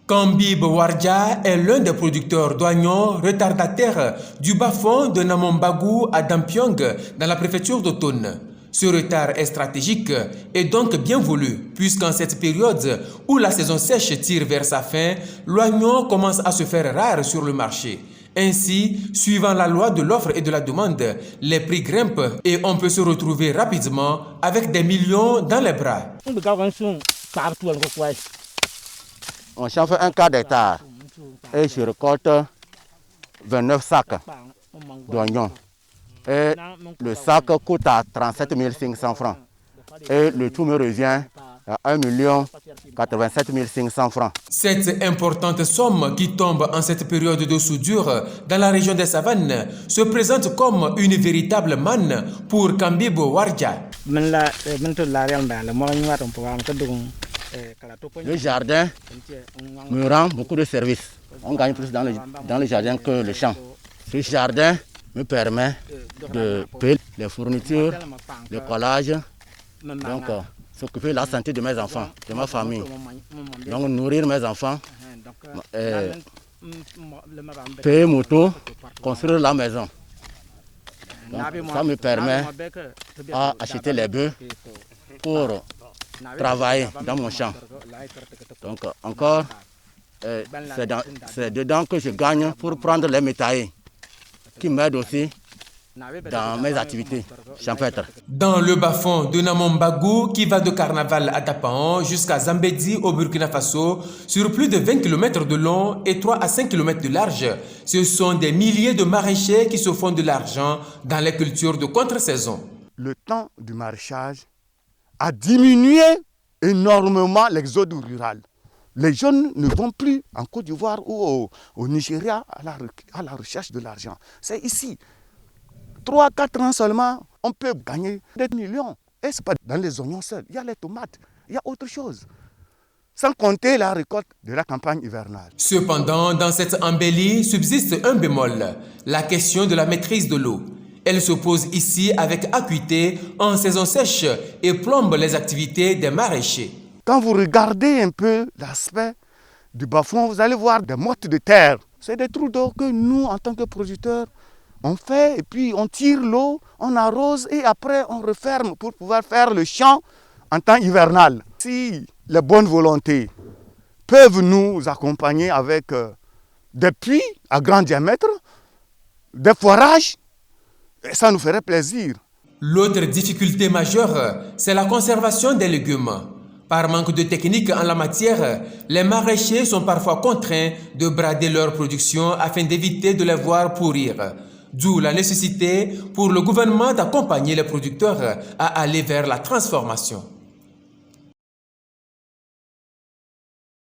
Kambib Wardja est l'un des producteurs d'oignons retardataires du bas-fond de Namombagou à Dampyong dans la préfecture d'Autone. Ce retard est stratégique et donc bien voulu, puisqu'en cette période où la saison sèche tire vers sa fin, l'oignon commence à se faire rare sur le marché. Ainsi, suivant la loi de l'offre et de la demande, les prix grimpent et on peut se retrouver rapidement avec des millions dans les bras. On change un quart d'hectare et je récolte 29 sacs d'oignons. Et le sac coûte à 37 500 francs. Et le tout me revient à 1 87 500 francs. Cette importante somme qui tombe en cette période de soudure dans la région des savanes se présente comme une véritable manne pour Kambib Wardja. Le jardin me rend beaucoup de services. On gagne plus dans le jardin que le champ. Ce jardin me permet de payer les fournitures, le collage, donc s'occuper de la santé de mes enfants, de ma famille. Donc nourrir mes enfants, payer moto, construire la maison. Donc, ça me permet d'acheter les bœufs pour travailler dans mon champ. Donc encore, c'est dedans que je gagne pour prendre les métaillers qui m'aident aussi dans mes activités champêtres. Dans le bas-fond de Namombagou, qui va de Carnaval à Tapan jusqu'à Zambédi au Burkina Faso, sur plus de 20 km de long et 3 à 5 km de large, ce sont des milliers de maraîchers qui se font de l'argent dans les cultures de contre-saison. Le temps du maraîchage a diminué énormément l'exode rural. Les jeunes ne vont plus en Côte d'Ivoire ou au Nigeria à la recherche de l'argent. C'est ici. 3-4 ans seulement, on peut gagner des millions. Et ce n'est pas dans les oignons seuls. Il y a les tomates, il y a autre chose. Sans compter la récolte de la campagne hivernale. Cependant, dans cette embellie subsiste un bémol, la question de la maîtrise de l'eau. Elle se pose ici avec acuité en saison sèche et plombe les activités des maraîchers. Quand vous regardez un peu l'aspect du bas-fond, vous allez voir des mottes de terre. C'est des trous d'eau que nous, en tant que producteurs, on fait et puis on tire l'eau, on arrose et après on referme pour pouvoir faire le champ en temps hivernal. Si les bonnes volontés peuvent nous accompagner avec des puits à grand diamètre, des forages, ça nous ferait plaisir. L'autre difficulté majeure, c'est la conservation des légumes. Par manque de technique en la matière, les maraîchers sont parfois contraints de brader leur production afin d'éviter de les voir pourrir. D'où la nécessité pour le gouvernement d'accompagner les producteurs à aller vers la transformation.